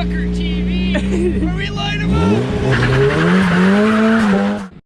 Tucker TV. Are we light 'em up?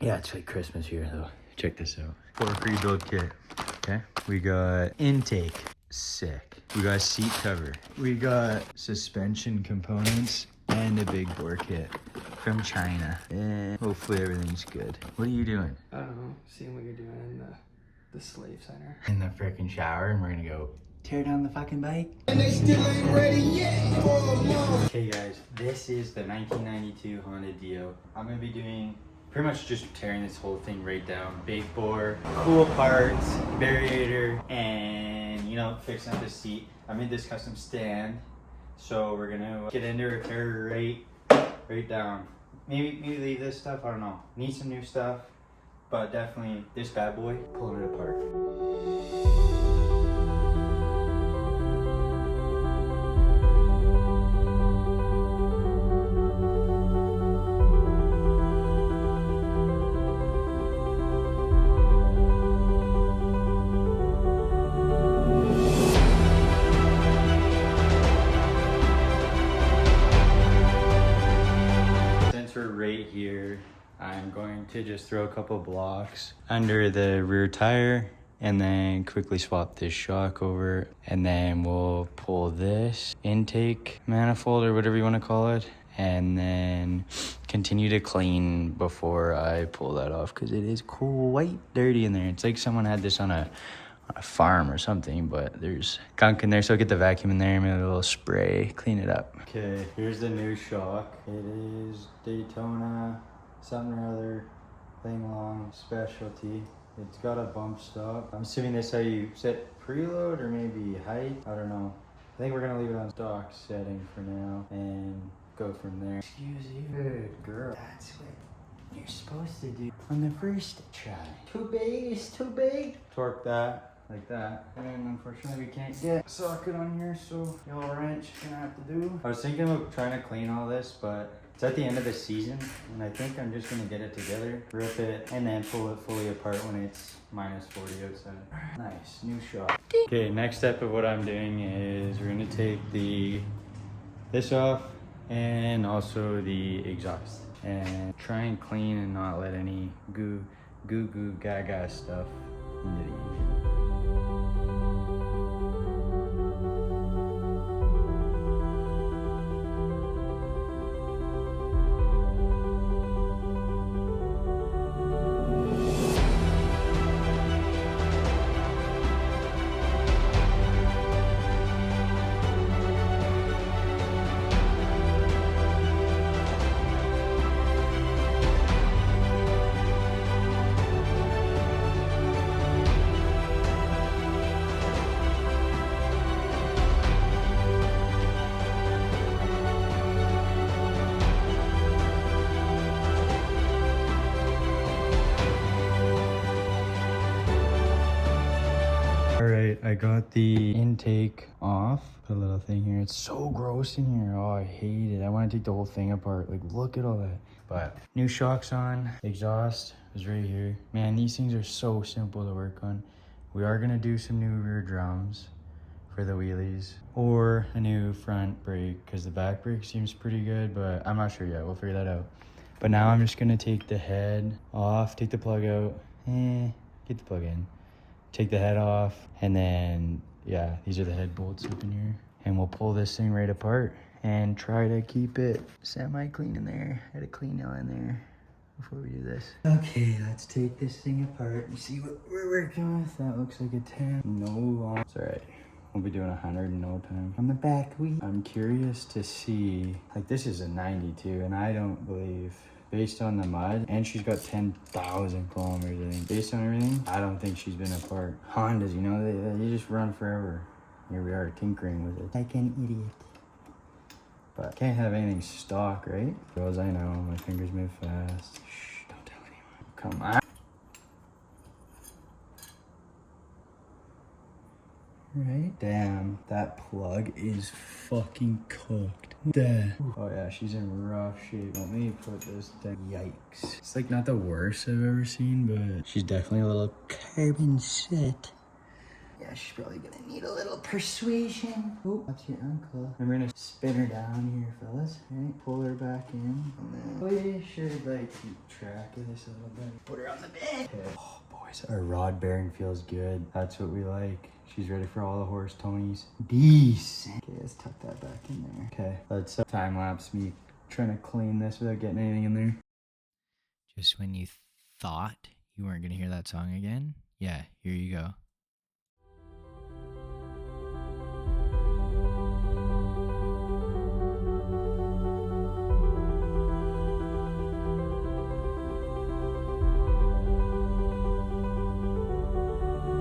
Yeah, it's like Christmas here though. Check this out. 4 rebuild kit. Okay. We got intake. Sick. We got seat cover. We got suspension components and a big bore kit from China. And hopefully everything's good. What are you doing? I don't know. Seeing what you're doing in the slave center. In the freaking shower, and we're gonna go tear down the fucking bike. And they still ain't ready yet for a month. Okay guys, this is the 1992 Honda Dio. I'm gonna be doing pretty much just tearing this whole thing right down. Big bore, cool parts, variator, and you know, fixing up the seat. I made this custom stand, so we're gonna get into it, tear right down. Maybe leave this stuff, I don't know. Need some new stuff, but definitely this bad boy, pulling it apart. Right here, I'm going to just throw a couple blocks under the rear tire and then quickly swap this shock over, and then we'll pull this intake manifold or whatever you want to call it, and then continue to clean before I pull that off because it is quite dirty in there. It's like someone had this on a farm or something, but there's gunk in there, so I'll get the vacuum in there and a little spray, clean it up. Okay, here's the new shock. It is Daytona something or other thing long specialty. It's got a bump stop. I'm assuming this is how you set preload or maybe height, I don't know. I think we're gonna leave it on stock setting for now and go from there. Excuse you. Good girl. That's what you're supposed to do on the first try. Too big, it's too big. Torque that like that, and unfortunately we can't get a socket on here, so yellow wrench gonna have to do. I was thinking of trying to clean all this, but it's at the end of the season, and I think I'm just gonna get it together, rip it, and then pull it fully apart when it's minus 40 outside. Nice, new shot. Okay, next step of what I'm doing is we're gonna take this off and also the exhaust, and try and clean and not let any goo gaga stuff into the engine. Alright, I got the intake off. Put a little thing here. It's so gross in here. Oh, I hate it. I want to take the whole thing apart. Like, look at all that. But new shocks on. Exhaust is right here. Man, these things are so simple to work on. We are going to do some new rear drums for the wheelies. Or a new front brake, because the back brake seems pretty good, but I'm not sure yet. We'll figure that out. But now I'm just going to take the head off, take the plug out, get the plug in. Take the head off, and then yeah, these are the head bolts up in here, and we'll pull this thing right apart and try to keep it semi-clean in there. Get a clean nail in there before we do this. Okay, let's take this thing apart and see what we're working with. That looks like a 10. No, it's all right. We'll be doing 100 in no time. On the back wheel, I'm curious to see, like, this is a 92, and I don't believe, based on the mud, and she's got 10,000 kilometers, I think. Based on everything, I don't think she's been apart. Hondas, you know, they just run forever. Here we are tinkering with it. Like an idiot. But can't have anything stock, right? As far as I know, my fingers move fast. Shh, don't tell anyone. Come on. Right? Damn, that plug is fucking cooked. Damn. Oh yeah, she's in rough shape. Let me put this thing. Yikes. It's like not the worst I've ever seen, but she's definitely a little carbon set. Yeah, she's probably gonna need a little persuasion. Oh, that's your uncle. And we're gonna spin her down here, fellas. Right, pull her back in. And then we should like keep track of this a little bit. Put her on the bed. Okay. Oh, boys, our rod bearing feels good. That's what we like. She's ready for all the horse Tonys. Decent. Okay, let's tuck that back in there. Okay, let's time lapse me trying to clean this without getting anything in there. Just when you thought you weren't gonna hear that song again, yeah, here you go.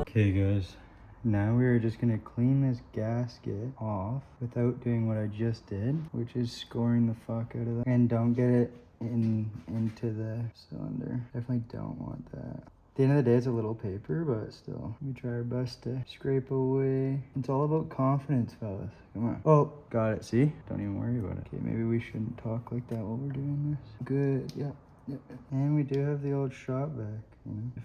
Okay guys, now we're just gonna clean this gasket off without doing what I just did, which is scoring the fuck out of that. And don't get it into the cylinder. Definitely don't want that. At the end of the day, it's a little paper, but still, we try our best to scrape away. It's all about confidence, fellas. Come on. Oh, got it. See? Don't even worry about it. Okay, maybe we shouldn't talk like that while we're doing this. Good. Yep. And we do have the old shop vac, you know? If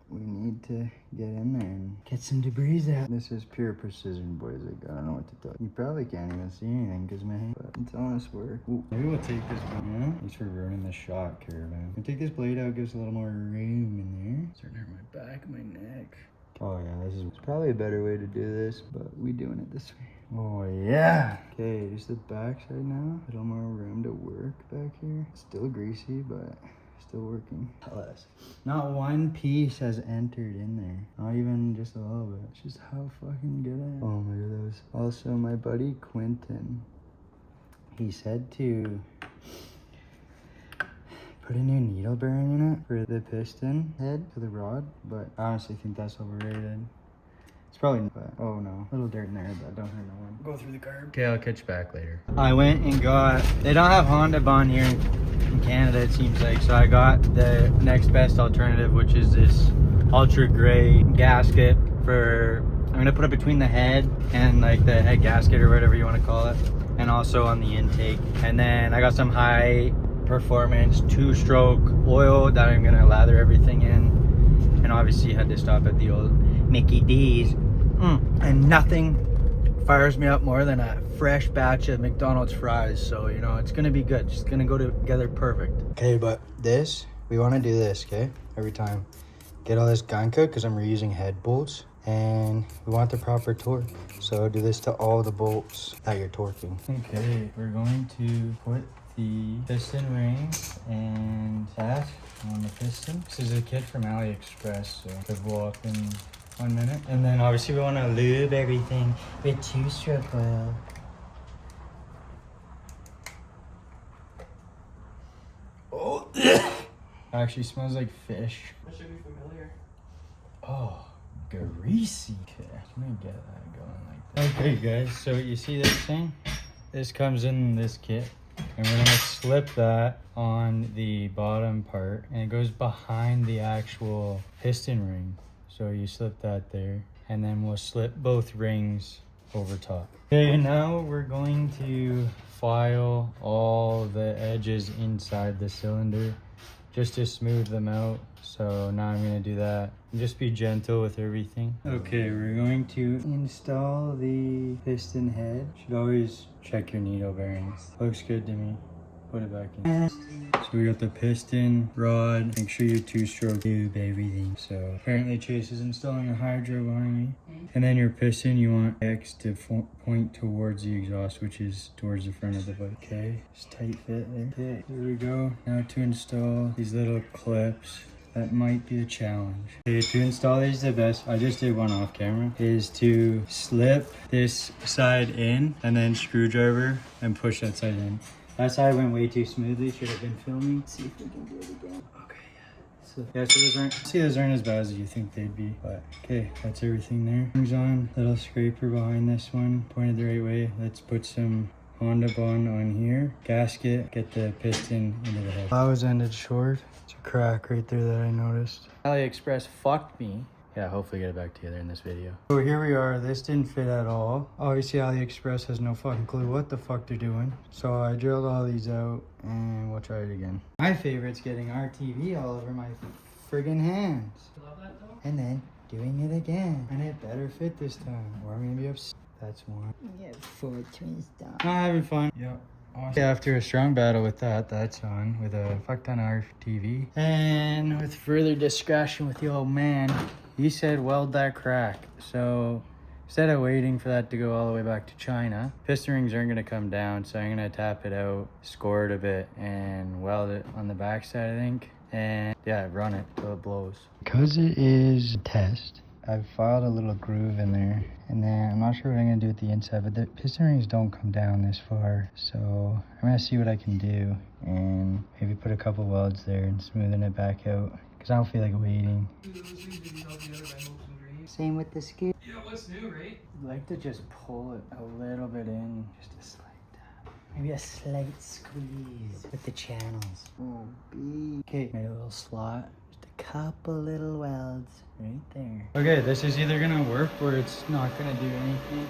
we need to get in there and get some debris out. This is pure precision, boys. Like, I don't know what to tell you. You probably can't even see anything because my hand, but it's honest work. Ooh, maybe we'll take this one, yeah? Thanks for ruining the shot, Caravan. We'll take this blade out, gives a little more room in there. Starting to hurt my back, my neck. Oh yeah, this is probably a better way to do this, but we doing it this way. Oh yeah. Okay, just the back side now. A little more room to work back here. Still greasy, but still working. Less. Not one piece has entered in there. Not even just a little bit. It's just how fucking good I am. Oh my god, that was also my buddy Quentin. He said to put a new needle bearing in it for the piston head for the rod, but I honestly think that's overrated. It's probably not, but oh no. A little dirt in there, but don't hurt no one. Go through the carb. Okay, I'll catch you back later. I went and got, they don't have Honda Bond here in Canada, it seems like, so I got the next best alternative, which is this ultra gray gasket for, I'm gonna put it between the head and like the head gasket or whatever you want to call it, and also on the intake. And then I got some high performance 2-stroke oil that I'm gonna lather everything in. And obviously had to stop at the old Mickey D's. And nothing fires me up more than a fresh batch of McDonald's fries. So, you know, it's gonna be good. It's gonna go together perfect. Okay, but this, we wanna do this, okay? Every time. Get all this gun coat, because I'm reusing head bolts. And we want the proper torque. So do this to all the bolts that you're torquing. Okay, we're going to put the piston ring and that on the piston. This is a kit from AliExpress, so it could blow up in 1 minute. And then obviously we want to lube everything with 2-stroke oil. Oh, actually smells like fish. That should be familiar. Oh, greasy. Okay, I'm gonna get that going like that. Okay guys, so you see this thing? This comes in this kit. And we're gonna slip that on the bottom part, and it goes behind the actual piston ring. So you slip that there, and then we'll slip both rings over top. Okay, now we're going to file all the edges inside the cylinder just to smooth them out. So now I'm gonna do that. And just be gentle with everything. Okay, we're going to install the piston head. Should always check your needle bearings. Looks good to me. Put it back in. So we got the piston, rod. Make sure you 2-stroke lube everything. So apparently Chase is installing a hydro behind me. And then your piston, you want X to point towards the exhaust, which is towards the front of the bike. Okay, just tight fit there. Okay, here we go. Now to install these little clips. That might be a challenge. Okay, to install these, the best, I just did one off camera, is to slip this side in and then screwdriver and push that side in. That side went way too smoothly, should have been filming. Let's see if we can do it again. Okay, yeah. So those aren't as bad as you think they'd be, but okay, that's everything there. Rings on, little scraper behind this one, pointed the right way. Let's put some Honda Bond on here. Gasket, get the piston into the head. That was ended short. It's a crack right there that I noticed. AliExpress fucked me. Yeah, hopefully get it back together in this video. So here we are. This didn't fit at all. Obviously AliExpress has no fucking clue what the fuck they're doing. So I drilled all these out and we'll try it again. My favorite's getting RTV all over my friggin' hands. You love that though? And then doing it again. And it better fit this time. Or I'm gonna be upset. That's one. Yeah, 4 twins down. Not having fun. Yep. Awesome. After a strong battle with that, that's on with a fuck ton of RTV. And with further discussion with the old man, he said weld that crack. So instead of waiting for that to go all the way back to China, piston rings aren't gonna come down, so I'm gonna tap it out, score it a bit, and weld it on the backside, I think. And yeah, run it till it blows. Because it is a test, I've filed a little groove in there, and then I'm not sure what I'm gonna do with the inside, but the piston rings don't come down this far, so I'm gonna see what I can do and maybe put a couple welds there and smoothing it back out, because I don't feel like waiting. Same with the skid. Yeah, what's new, right? I'd like to just pull it a little bit in, just a slight tap. Maybe a slight squeeze with the channels. Oh, B. Okay, made a little slot. Just a couple little welds right there. Okay, this is either gonna work or it's not gonna do anything,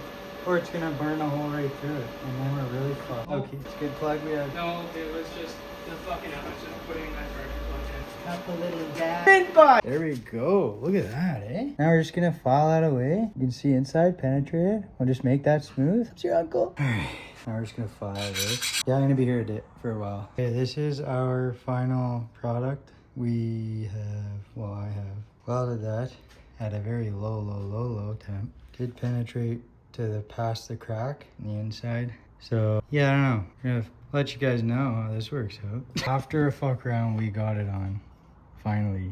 or it's gonna burn a hole right through it, and then we're really fucked. Okay, it's a good plug we have. No, it was just the fucking, I was just putting that pressure plug in. Couple little dabs. There we go. Look at that, eh? Now we're just gonna file that away. You can see inside penetrated. We'll just make that smooth. It's your uncle. Alright, now we're just gonna file this. Yeah, I'm gonna be here for a while. Okay, this is our final product. We have, well, I have welded that at a very low temp. Did penetrate to the past the crack on the inside. So yeah, I don't know. I'm gonna let you guys know how this works out. After a fuck around, we got it on. Finally.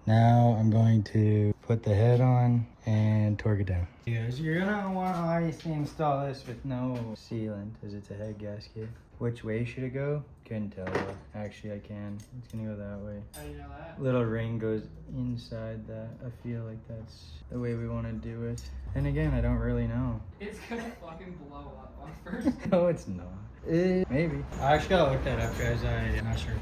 Now I'm going to put the head on and torque it down. You guys, you're gonna want to obviously install this with no sealant, as it's a head gasket. Which way should it go? Couldn't tell. Actually, I can. It's gonna go that way. How do you know that? Little ring goes inside that. I feel like that's the way we want to do it. And again, I don't really know. It's gonna fucking blow up on first. No, it's not. Maybe. I actually gotta look that up, guys. I'm not sure.